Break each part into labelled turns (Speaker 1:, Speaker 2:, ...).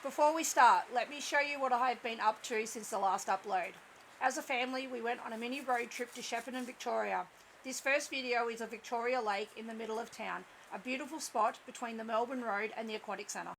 Speaker 1: Before we start, let me show you what I have been up to since the last upload. As a family, we went on a mini road trip to Shepparton, Victoria. This first video is of Victoria Lake in the middle of town, a beautiful spot between the Melbourne Road and the Aquatic Centre.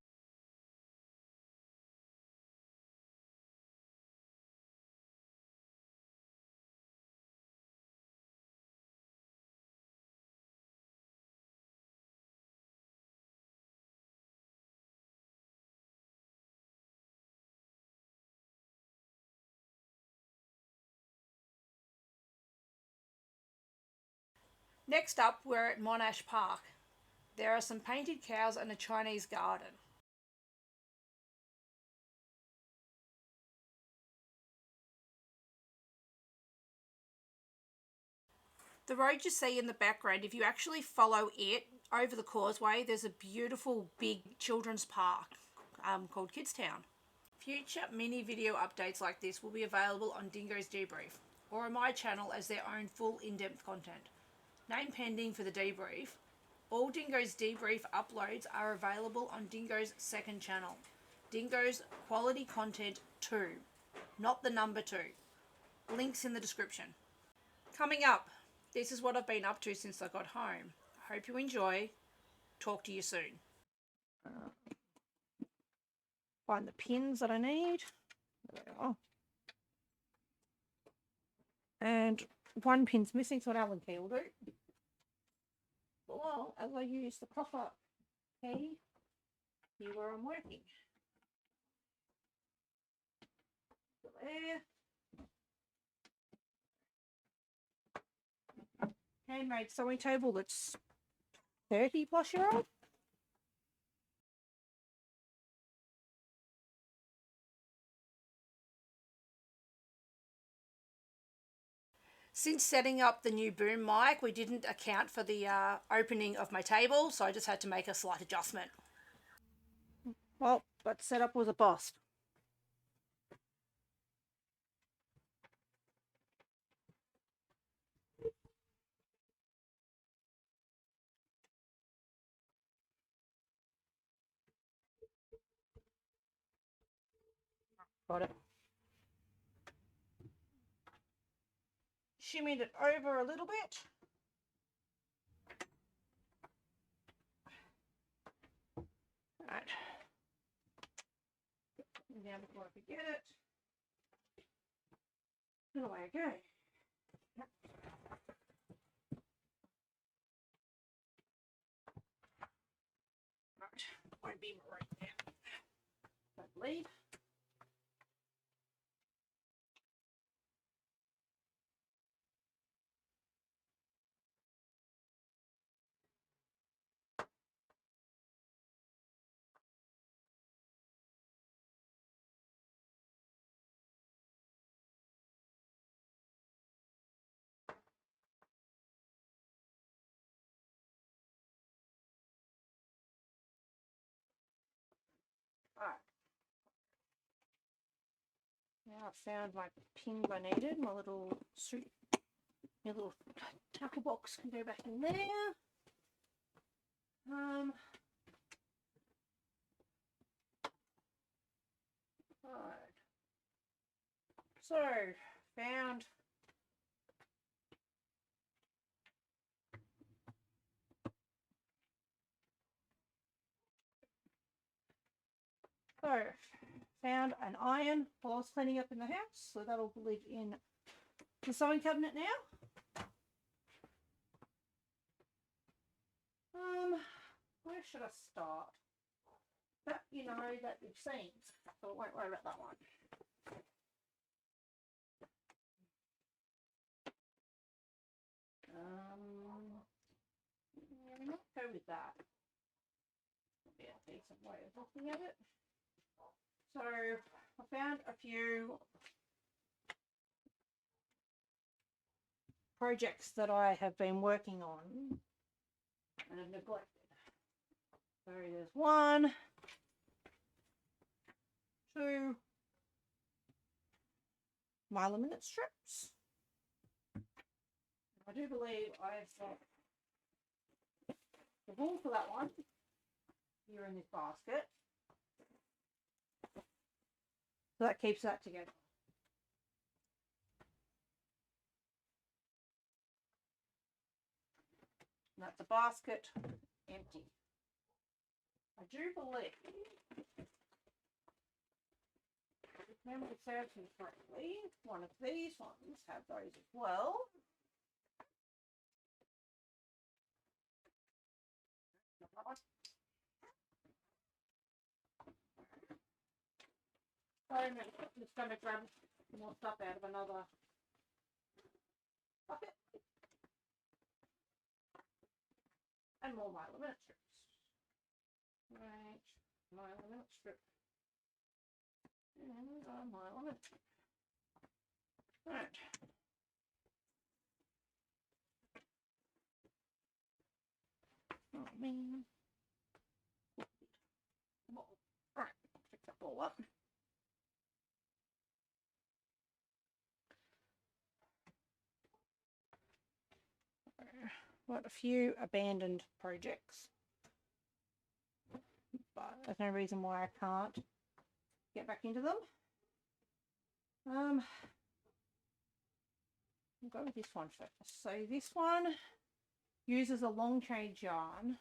Speaker 1: Next up, we're at Monash Park. There are some painted cows and a Chinese garden. The road you see in the background, if you actually follow it over the causeway, there's a beautiful big children's park called Kidstown. Future mini video updates like this will be available on Dingo's Debrief or on my channel as their own full in-depth content. Name pending for the debrief. All Dingo's Debrief uploads are available on Dingo's second channel, Dingo's Quality Content 2, not the number 2. Links in the description. Coming up, this is what I've been up to since I got home. I hope you enjoy. Talk to you soon. Find the pins that I need. There they are. And one pin's missing, so an Allen key will do. Well, as I use the proper key, see where I'm working. There. Handmade sewing table that's 30 plus year old. Since setting up the new boom mic, we didn't account for the opening of my table, so I just had to make a slight adjustment. Well, but setup was a bust. Got it. Shimmied it over a little bit. Right. Now before I forget it. And away I go. Yep. Right. Won't be right now. Don't leave. Alright. Now I've found my pins I needed, my little suit, my little tackle box can go back in there. Right. So, found an iron while I was cleaning up in the house, so that'll live in the sewing cabinet now. Where should I start? That you know that you've seen, so I won't worry about that one. Yeah, we might go with that. That'll be a decent way of looking at it. So I found a few projects that I have been working on and have neglected. So there's 1, 2 my laminate strips. I do believe I've got the wool for that one here in this basket. So that keeps that together. And that's a basket empty. I do believe, if memory serves me correctly, one of these ones have those as well. So I'm just going to grab more stuff out of another bucket. And more myelin strips. Right, myelin strip. And a myelin strip. Right. Oh man. Alright, pick that ball up. Got a few abandoned projects, but there's no reason why I can't get back into them. I'll go with this one first. So this one uses a long change yarn.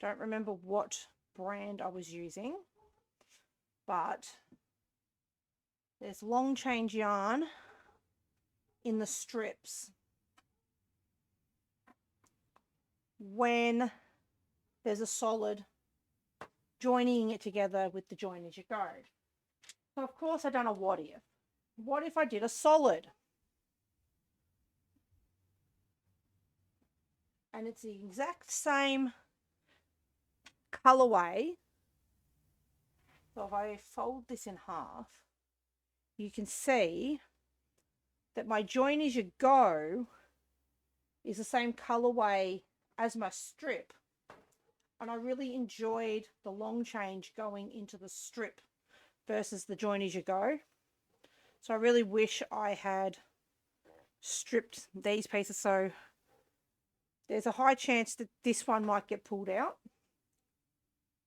Speaker 1: Don't remember what brand I was using, but there's long change yarn in the strips when there's a solid joining it together with the join as you go. So of course I done a what if. What if I did a solid? And it's the exact same colorway. So if I fold this in half, you can see that my join as you go is the same colorway as my strip. And I really enjoyed the long change going into the strip versus the join as you go. So I really wish I had stripped these pieces. So there's a high chance that this one might get pulled out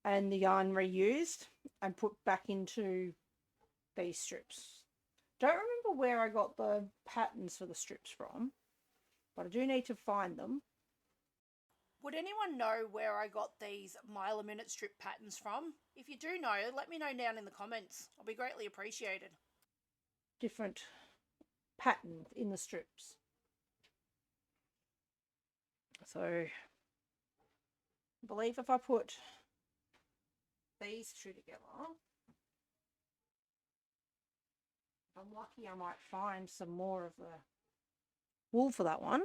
Speaker 1: and the yarn reused and put back into these strips. Don't remember where I got the patterns for the strips from, but I do need to find them. Would anyone know where I got these mile a minute strip patterns from? If you do know, let me know down in the comments. I'll be greatly appreciated. Different patterns in the strips. So I believe if I put these two together, if I'm lucky, I might find some more of the wool for that one.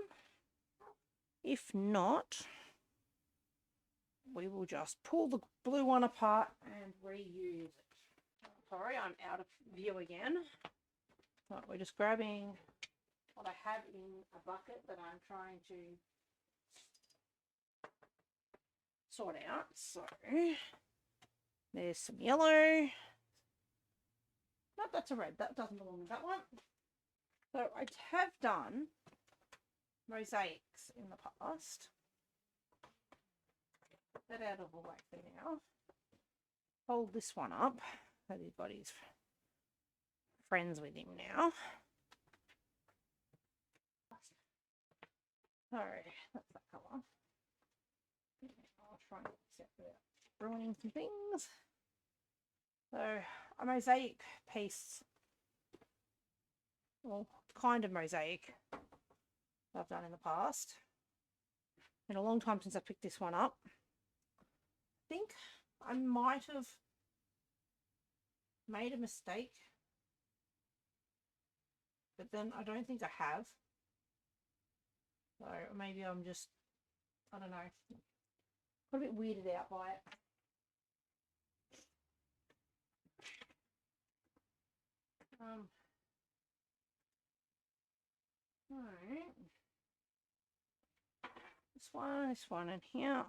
Speaker 1: If not, we will just pull the blue one apart and reuse it. Sorry, I'm out of view again. So we're just grabbing what I have in a bucket that I'm trying to sort out. So there's some yellow. Nope, that's a red. That doesn't belong in that one. So I have done mosaics in the past. Get that out of the way for now. Hold this one up. Everybody's friends with him now. Sorry, that's that colour. I'll try and set without ruining some things. So a mosaic piece, well, kind of mosaic I've done in the past. Been a long time since I picked this one up. I think I might have made a mistake, but then I don't think I have. So maybe I'm just, I don't know, got a bit weirded out by it. Alright. This one in here.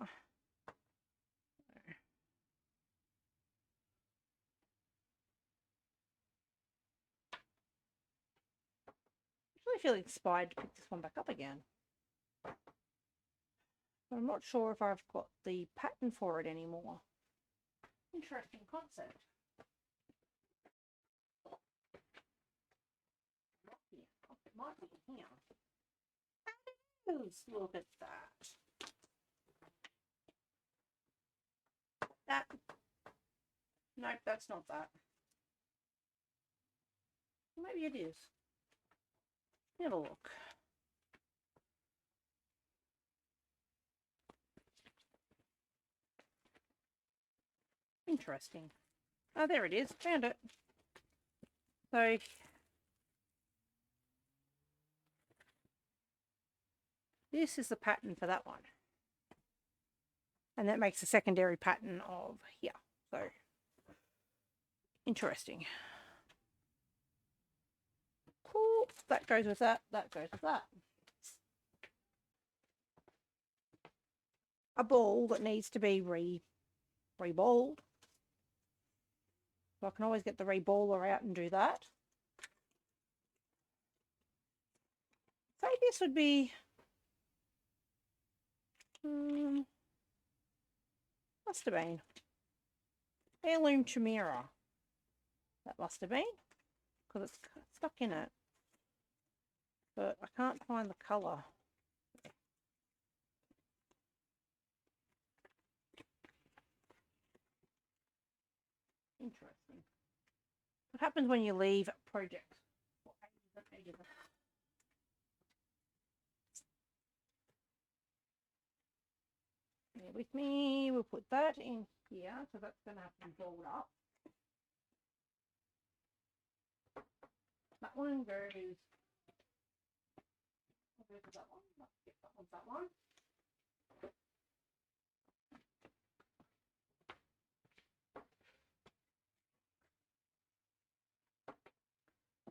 Speaker 1: I really feel inspired to pick this one back up again. But I'm not sure if I've got the pattern for it anymore. Interesting concept. might be here. Let's look at that. That. Nope, that's not that. Maybe it is. Have a look. Interesting. Oh, there it is. Found it. So this is the pattern for that one. And that makes a secondary pattern of here. So interesting. Cool. That goes with that. That goes with that. A ball that needs to be re-balled. So I can always get the reballer out and do that. So this would be must have been heirloom chimera. That must have been, because it's stuck in it. But I can't find the colour. Interesting. What happens when you leave projects for ages and ages? Bear with me. We'll put that in here, so that's going to have to be rolled up. That one goes. Where's that one? Yep, that one's that one.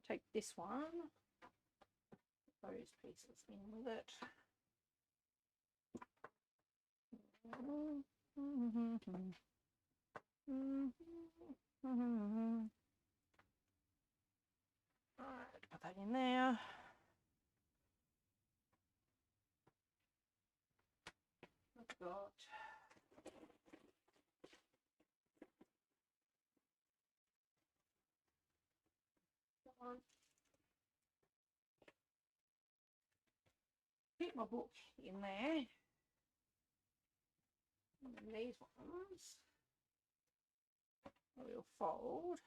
Speaker 1: Take this one, those pieces in with it. Alright, put that in there. I've got one. Keep my book in there. And then these ones I will fold.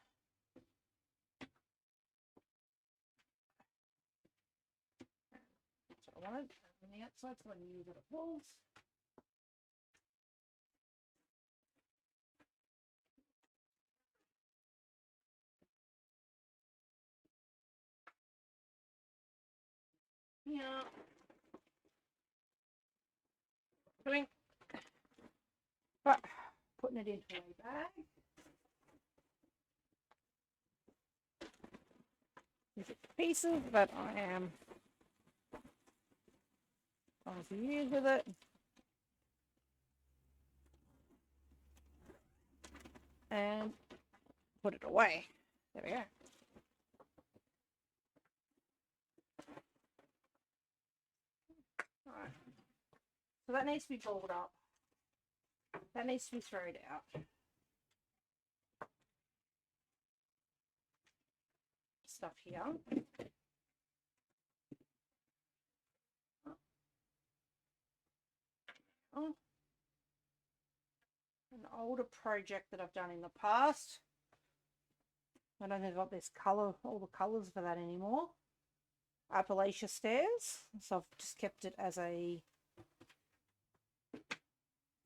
Speaker 1: That's what I wanted. On the outside, so I use it at walls. Yeah. But putting it into a bag. These are the pieces that I am going to use with it. And put it away. There we go. Alright. So that needs to be balled up. That needs to be thrown out. Stuff here. Oh. An older project that I've done in the past. I don't think I've got this colour, all the colours for that anymore. Appalachia stairs. So I've just kept it as a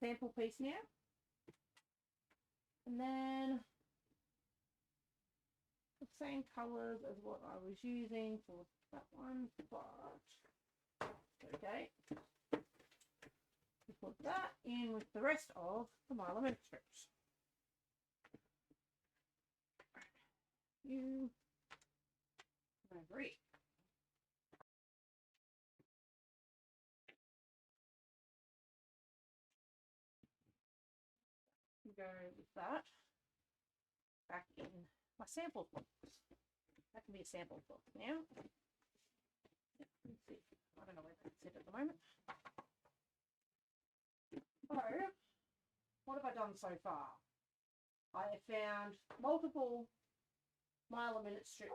Speaker 1: sample piece now. And then the same colours as what I was using for that one, but okay. We put that in with the rest of the myelament strips. You agree. Go with that back in my sample box. That can be a sample book now. Let's see. I don't know where that's at the moment. So, what have I done so far? I have found multiple myelament strip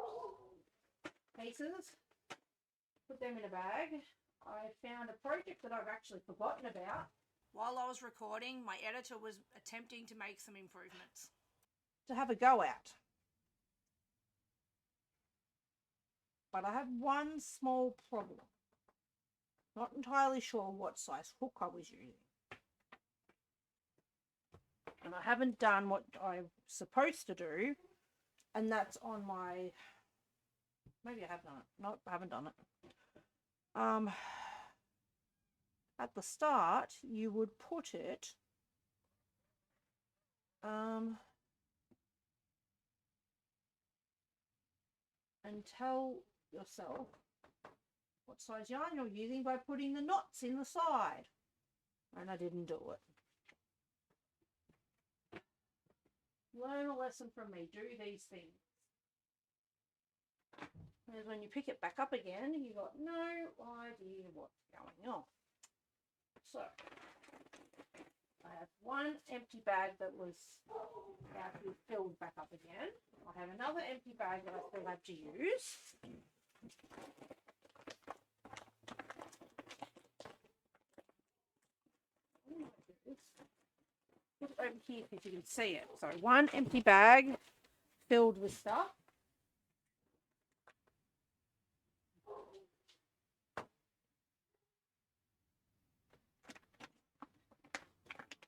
Speaker 1: pieces put them in a bag. I found a project that I've actually forgotten about. While I was recording, my editor was attempting to make some improvements. To have a go at. But I have one small problem. Not entirely sure what size hook I was using. And I haven't done what I'm supposed to do. And that's on my... Maybe I have done it. No, I haven't done it. At the start, you would put it... and tell yourself what size yarn you're using by putting the knots in the side. And I didn't do it. Learn a lesson from me. Do these things. Because when you pick it back up again, you've got no idea what's going on. So, I have one empty bag that was about to be filled back up again. I have another empty bag that I still have to use. Put it over here if you can see it. So one empty bag filled with stuff.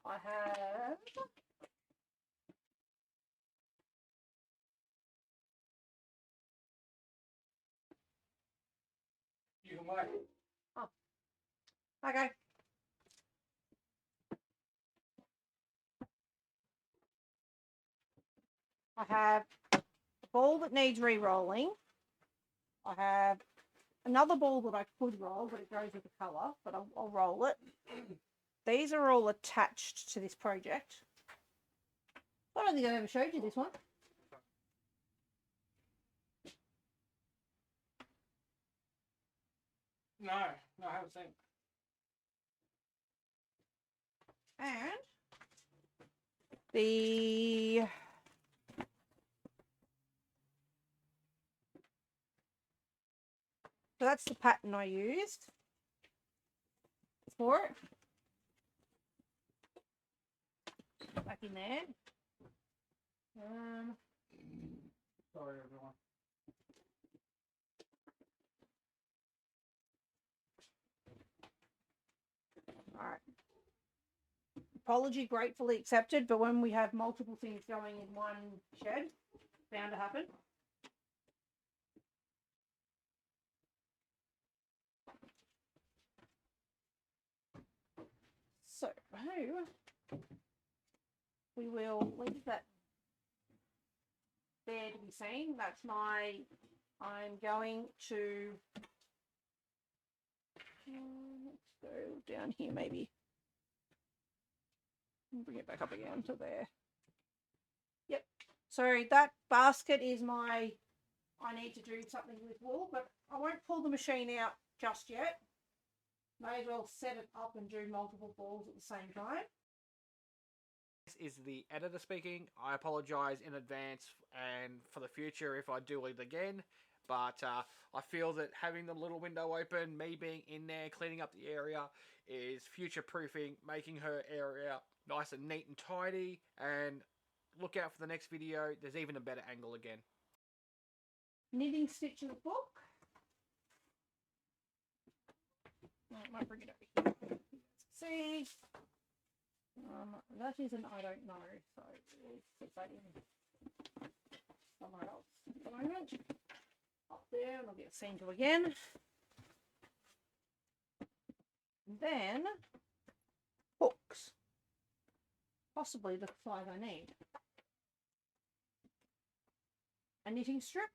Speaker 1: I have
Speaker 2: You can wait.
Speaker 1: Oh. Okay. I have a ball that needs re-rolling. I have another ball that I could roll, but it goes with the colour, but I'll roll it. These are all attached to this project. I don't think I've ever showed you this one.
Speaker 2: No, I haven't seen.
Speaker 1: And so that's the pattern I used for it. Back in there.
Speaker 2: Sorry, everyone.
Speaker 1: All right. Apology gratefully accepted, but when we have multiple things going in one shed, it's bound to happen. So, we will leave that there to be seen. That's I'm going to, let's go down here maybe. Bring it back up again to there. Yep. So that basket is I need to do something with wool, but I won't pull the machine out just yet. May as well set it up and do multiple balls at the same time.
Speaker 2: This is the editor speaking. I apologise in advance and for the future if I do it again. But I feel that having the little window open, me being in there, cleaning up the area, is future-proofing, making her area nice and neat and tidy. And look out for the next video. There's even a better angle again.
Speaker 1: Knitting stitches book. I might bring it over here. See, that is an I don't know, so we'll put that in somewhere else at the moment. Up there, and I'll get seen to again. And then hooks, possibly the size I need. A knitting strip.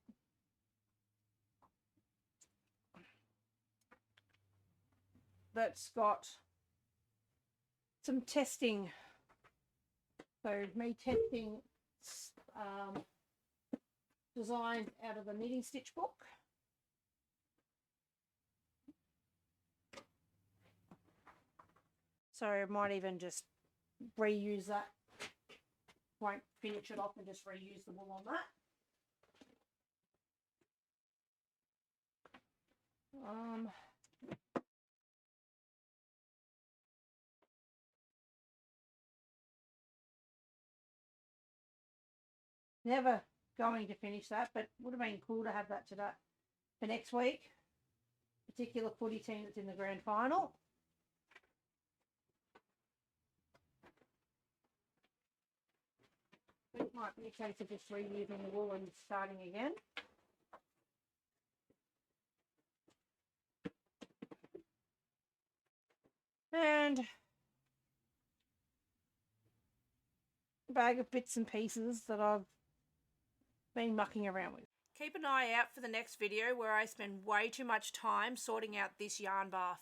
Speaker 1: That's got some testing. So me testing designs out of the knitting stitch book. So I might even just reuse that. Won't finish it off and just reuse the wool on that. Never going to finish that, but would have been cool to have that today for next week. Particular footy team that's in the grand final. It might be a case of just reusing the wool and starting again. And a bag of bits and pieces that I've been mucking around with. Keep an eye out for the next video where I spend way too much time sorting out this yarn bath.